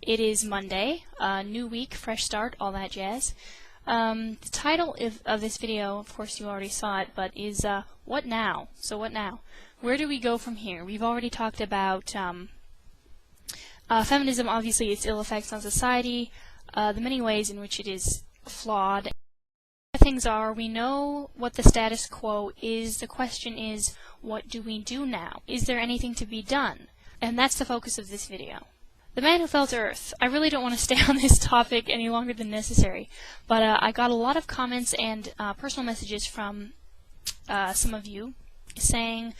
It is Monday, new week, fresh start, all that jazz. The title of this video, of course you already saw it, but is What Now? So what now? Where do we go from here? We've already talked about feminism, obviously its ill effects on society, the many ways in which it is flawed. Things are, we know what the status quo is. The question is, what do we do now? Is there anything to be done? And that's the focus of this video. The Man Who Fell to Earth. I really don't want to stay on this topic any longer than necessary, but I got a lot of comments and personal messages from some of you saying,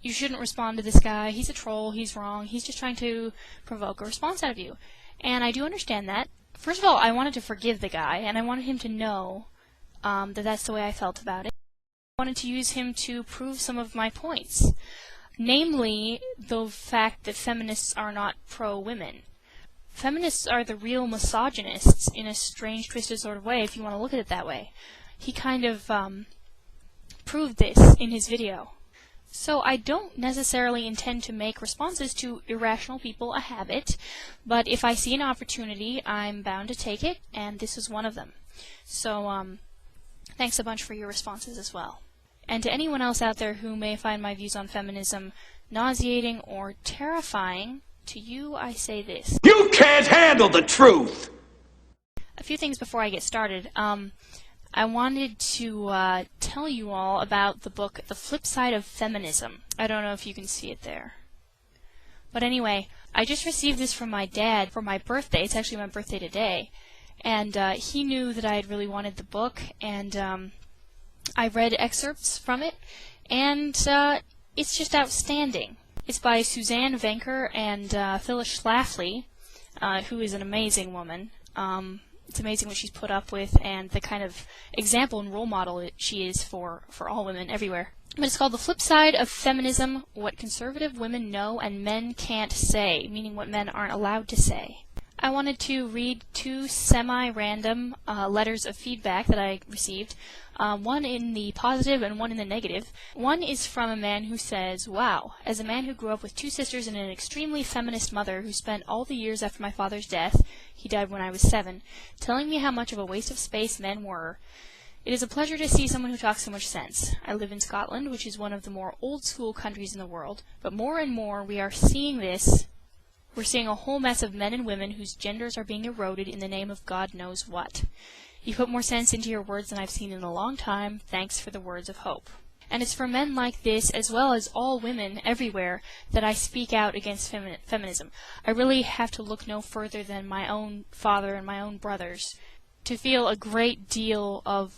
you shouldn't respond to this guy, he's a troll, he's wrong, he's just trying to provoke a response out of you. And I do understand that. First of all, I wanted to forgive the guy, and I wanted him to know that that's the way I felt about it. I wanted to use him to prove some of my points. Namely, the fact that feminists are not pro-women. Feminists are the real misogynists in a strange, twisted sort of way, if you want to look at it that way. He kind of proved this in his video. So I don't necessarily intend to make responses to irrational people a habit, but if I see an opportunity, I'm bound to take it, and this is one of them. So, thanks a bunch for your responses as well. And to anyone else out there who may find my views on feminism nauseating or terrifying, to you I say this. You can't handle the truth! A few things before I get started. I wanted to tell you all about the book, The Flip Side of Feminism. I don't know if you can see it there. But anyway, I just received this from my dad for my birthday. It's actually my birthday today. And he knew that I had really wanted the book, and I read excerpts from it, and it's just outstanding. It's by Suzanne Venker and Phyllis Schlafly, who is an amazing woman. It's amazing what she's put up with and the kind of example and role model she is for all women everywhere. But it's called The Flip Side of Feminism, What Conservative Women Know and Men Can't Say, meaning what men aren't allowed to say. I wanted to read two semi-random letters of feedback that I received, one in the positive and one in the negative. One is from a man who says, "Wow, as a man who grew up with two sisters and an extremely feminist mother who spent all the years after my father's death, he died when I was 7, telling me how much of a waste of space men were. It is a pleasure to see someone who talks so much sense. I live in Scotland, which is one of the more old-school countries in the world, but more and more we are seeing this. We're seeing a whole mess of men and women whose genders are being eroded in the name of God knows what. You put more sense into your words than I've seen in a long time. Thanks for the words of hope." And it's for men like this, as well as all women everywhere, that I speak out against feminism. I really have to look no further than my own father and my own brothers to feel a great deal of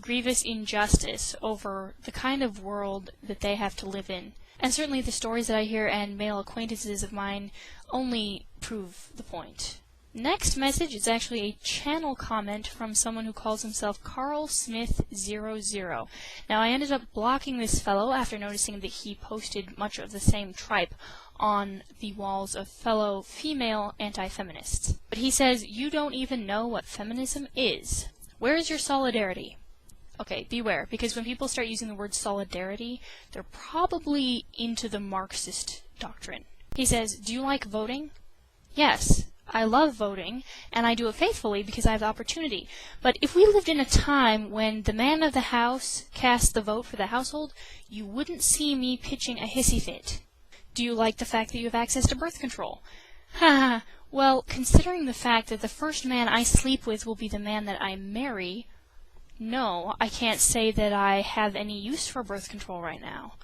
grievous injustice over the kind of world that they have to live in. And certainly the stories that I hear and male acquaintances of mine only prove the point. Next message is actually a channel comment from someone who calls himself Carl Smith00. Now I ended up blocking this fellow after noticing that he posted much of the same tripe on the walls of fellow female anti-feminists. But he says, "You don't even know what feminism is. Where is your solidarity?" Okay, beware, because when people start using the word solidarity, they're probably into the Marxist doctrine. He says, "Do you like voting?" Yes, I love voting, and I do it faithfully because I have the opportunity. But if we lived in a time when the man of the house cast the vote for the household, you wouldn't see me pitching a hissy fit. Do you like the fact that you have access to birth control? Haha, well, considering the fact that the first man I sleep with will be the man that I marry, no, I can't say that I have any use for birth control right now.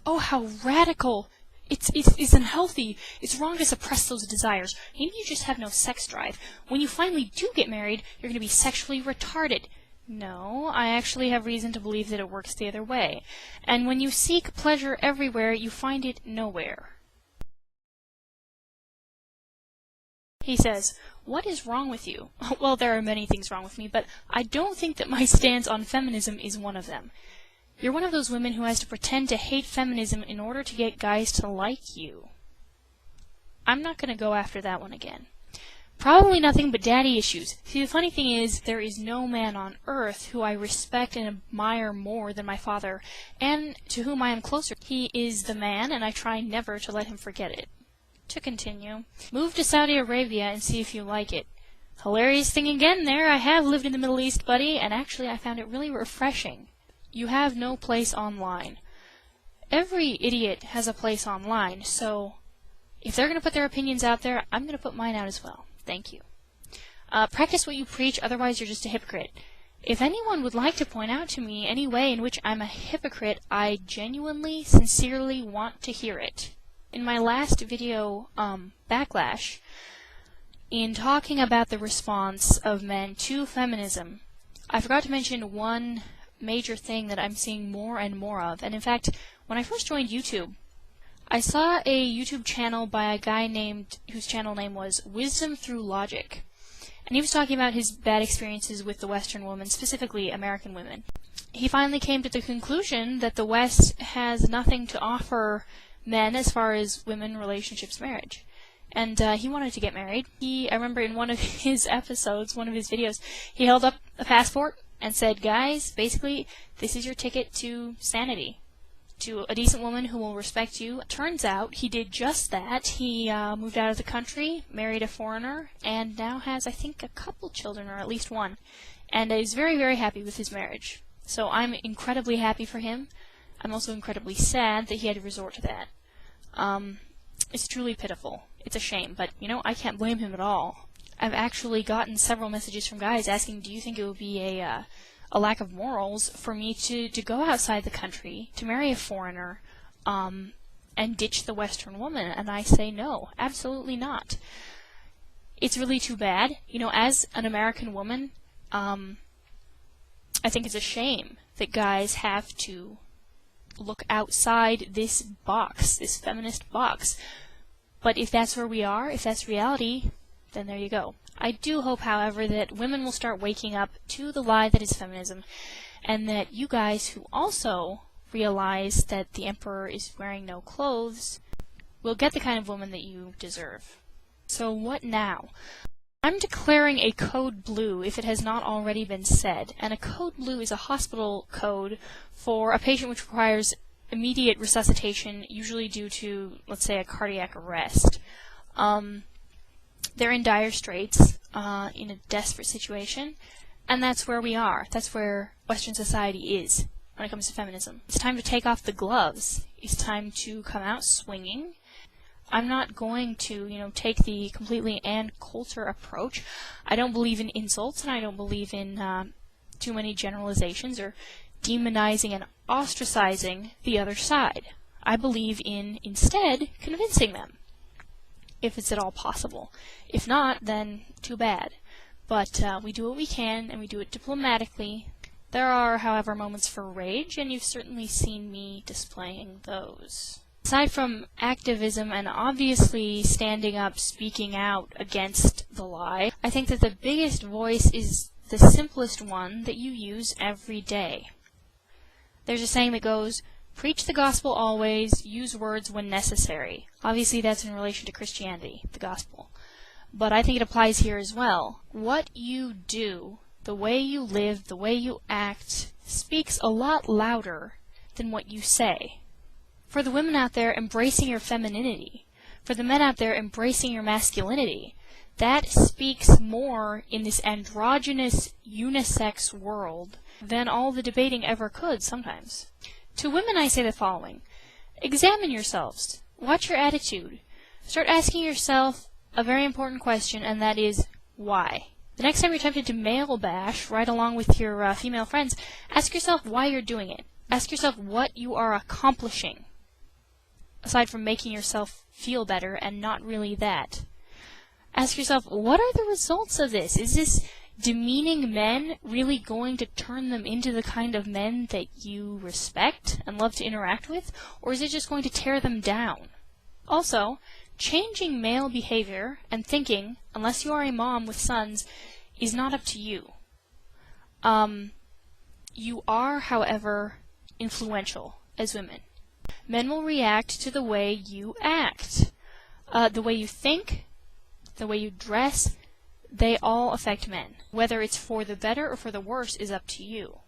Oh, how radical! It's unhealthy. It's wrong to suppress those desires. Maybe you just have no sex drive. When you finally do get married, you're going to be sexually retarded. No, I actually have reason to believe that it works the other way. And when you seek pleasure everywhere, you find it nowhere. He says, "What is wrong with you?" Well, there are many things wrong with me, but I don't think that my stance on feminism is one of them. You're one of those women who has to pretend to hate feminism in order to get guys to like you. I'm not going to go after that one again. Probably nothing but daddy issues. See, the funny thing is, there is no man on earth who I respect and admire more than my father, and to whom I am closer. He is the man, and I try never to let him forget it. To continue, move to Saudi Arabia and see if you like it. Hilarious thing again there, I have lived in the Middle East, buddy, and actually I found it really refreshing. You have no place online. Every idiot has a place online, so if they're going to put their opinions out there, I'm going to put mine out as well. Thank you. Practice what you preach, otherwise you're just a hypocrite. If anyone would like to point out to me any way in which I'm a hypocrite, I genuinely, sincerely want to hear it. In my last video, Backlash, in talking about the response of men to feminism, I forgot to mention one major thing that I'm seeing more and more of. And in fact, when I first joined YouTube, I saw a YouTube channel by a guy whose channel name was Wisdom Through Logic. And he was talking about his bad experiences with the Western woman, specifically American women. He finally came to the conclusion that the West has nothing to offer men as far as women, relationships, marriage. And he wanted to get married. I remember in one of his episodes, one of his videos, he held up a passport and said, guys, basically, this is your ticket to sanity, to a decent woman who will respect you. Turns out he did just that. He moved out of the country, married a foreigner, and now has, I think, a couple children, or at least one, and is very, very happy with his marriage. So I'm incredibly happy for him. I'm also incredibly sad that he had to resort to that. It's truly pitiful. It's a shame, but, you know, I can't blame him at all. I've actually gotten several messages from guys asking, do you think it would be a lack of morals for me to go outside the country, to marry a foreigner, and ditch the Western woman? And I say no, absolutely not. It's really too bad. You know, as an American woman, I think it's a shame that guys have to look outside this box, this feminist box. But if that's where we are, if that's reality, then there you go. I do hope, however, that women will start waking up to the lie that is feminism, and that you guys who also realize that the emperor is wearing no clothes will get the kind of woman that you deserve. So what now? I'm declaring a code blue if it has not already been said, and a code blue is a hospital code for a patient which requires immediate resuscitation, usually due to, let's say, a cardiac arrest. They're in dire straits, in a desperate situation, and that's where we are. That's where Western society is when it comes to feminism. It's time to take off the gloves. It's time to come out swinging. I'm not going to, take the completely Ann Coulter approach. I don't believe in insults, and I don't believe in too many generalizations or demonizing and ostracizing the other side. I believe in, instead, convincing them, if it's at all possible. If not, then too bad. But we do what we can, and we do it diplomatically. There are, however, moments for rage, and you've certainly seen me displaying those. Aside from activism and obviously standing up, speaking out against the lie, I think that the biggest voice is the simplest one that you use every day. There's a saying that goes, preach the gospel always, use words when necessary. Obviously that's in relation to Christianity, the gospel. But I think it applies here as well. What you do, the way you live, the way you act, speaks a lot louder than what you say. For the women out there embracing your femininity, for the men out there embracing your masculinity, that speaks more in this androgynous, unisex world than all the debating ever could sometimes. To women I say the following. Examine yourselves. Watch your attitude. Start asking yourself a very important question, and that is, why? The next time you're tempted to male bash right along with your female friends, ask yourself why you're doing it. Ask yourself what you are accomplishing, aside from making yourself feel better, and not really that. Ask yourself, what are the results of this? Is this demeaning men really going to turn them into the kind of men that you respect and love to interact with, or is it just going to tear them down? Also, changing male behavior and thinking, unless you are a mom with sons, is not up to you. You are, however, influential as women. Men will react to the way you act. The way you think, the way you dress, they all affect men. Whether it's for the better or for the worse is up to you.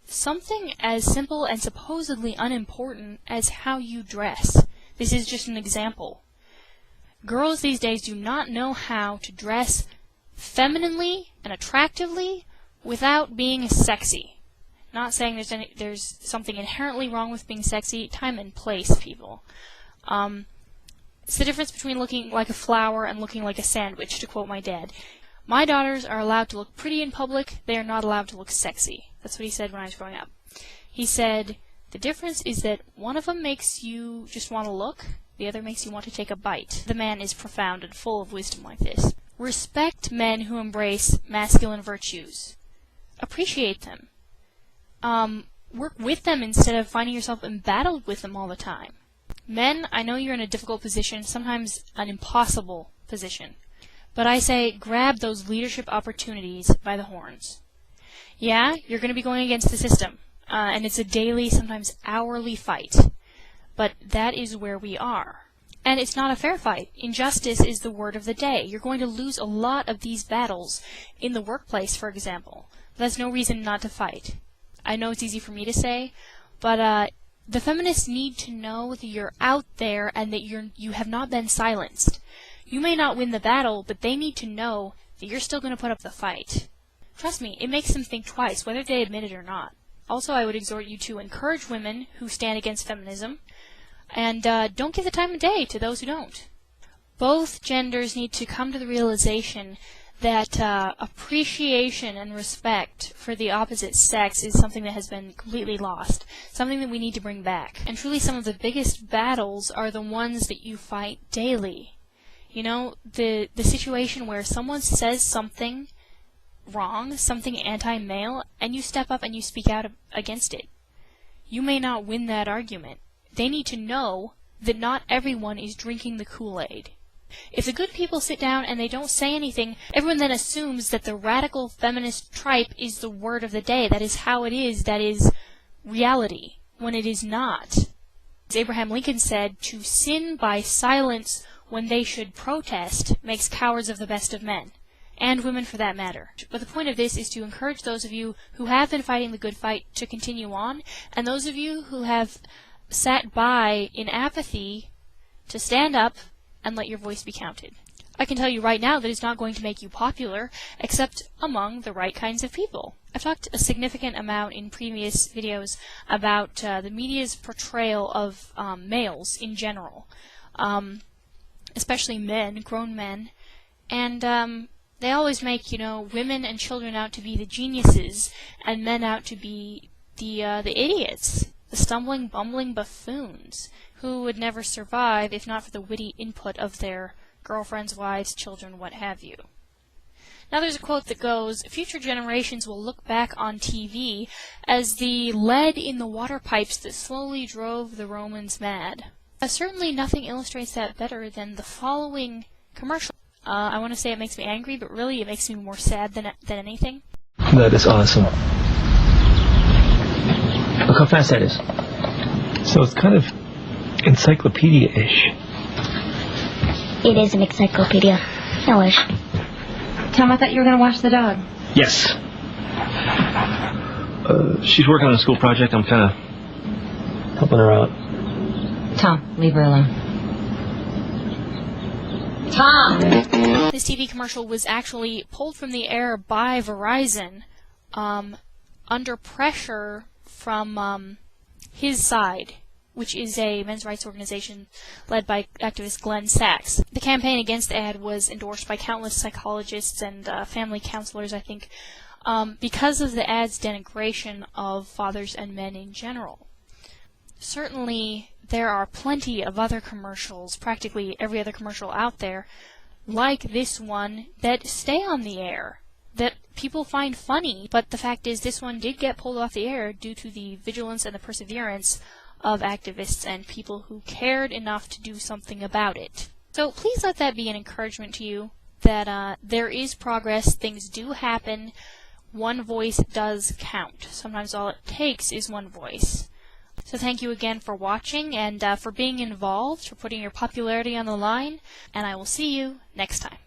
Something as simple and supposedly unimportant as how you dress. This is just an example. Girls these days do not know how to dress femininely and attractively without being sexy. Not saying there's something inherently wrong with being sexy. Time and place, people. It's the difference between looking like a flower and looking like a sandwich, to quote my dad. My daughters are allowed to look pretty in public. They are not allowed to look sexy. That's what he said when I was growing up. He said, the difference is that one of them makes you just want to look, the other makes you want to take a bite. The man is profound and full of wisdom like this. Respect men who embrace masculine virtues. Appreciate them. Work with them instead of finding yourself embattled with them all the time. Men, I know you're in a difficult position, sometimes an impossible position. But I say, grab those leadership opportunities by the horns. Yeah, you're going to be going against the system, and it's a daily, sometimes hourly fight. But that is where we are. And it's not a fair fight. Injustice is the word of the day. You're going to lose a lot of these battles in the workplace, for example. That's no reason not to fight. I know it's easy for me to say, but the feminists need to know that you're out there and that you have not been silenced. You may not win the battle, but they need to know that you're still going to put up the fight. Trust me, it makes them think twice, whether they admit it or not. Also, I would exhort you to encourage women who stand against feminism, and don't give the time of day to those who don't. Both genders need to come to the realization that appreciation and respect for the opposite sex is something that has been completely lost, something that we need to bring back. And truly some of the biggest battles are the ones that you fight daily. You know, the situation where someone says something wrong, something anti-male, and you step up and you speak out against it. You may not win that argument. They need to know that not everyone is drinking the Kool-Aid. If the good people sit down and they don't say anything, everyone then assumes that the radical feminist tripe is the word of the day. That is how it is. That is reality, when it is not. As Abraham Lincoln said, to sin by silence when they should protest makes cowards of the best of men. And women for that matter. But the point of this is to encourage those of you who have been fighting the good fight to continue on, and those of you who have sat by in apathy to stand up and let your voice be counted. I can tell you right now that it's not going to make you popular, except among the right kinds of people. I've talked a significant amount in previous videos about the media's portrayal of males in general, especially men, grown men, and they always make, you know, women and children out to be the geniuses, and men out to be the idiots, the stumbling, bumbling buffoons, who would never survive if not for the witty input of their girlfriends, wives, children, what have you. Now there's a quote that goes, future generations will look back on TV as the lead in the water pipes that slowly drove the Romans mad. Certainly nothing illustrates that better than the following commercial. I want to say it makes me angry, but really it makes me more sad than anything. That is awesome. Look how fast that is. So it's kind of encyclopedia-ish. It is an encyclopedia. I wish. Tom, I thought you were going to watch the dog. Yes. She's working on a school project. I'm kind of helping her out. Tom, leave her alone. Tom! This TV commercial was actually pulled from the air by Verizon under pressure from his side, which is a men's rights organization led by activist Glenn Sachs. The campaign against the ad was endorsed by countless psychologists and family counselors, I think, because of the ad's denigration of fathers and men in general. Certainly, there are plenty of other commercials, practically every other commercial out there, like this one, that stay on the air, that people find funny, but the fact is this one did get pulled off the air due to the vigilance and the perseverance of activists and people who cared enough to do something about it. So please let that be an encouragement to you that there is progress, things do happen, one voice does count. Sometimes all it takes is one voice. So thank you again for watching and for being involved, for putting your popularity on the line, and I will see you next time.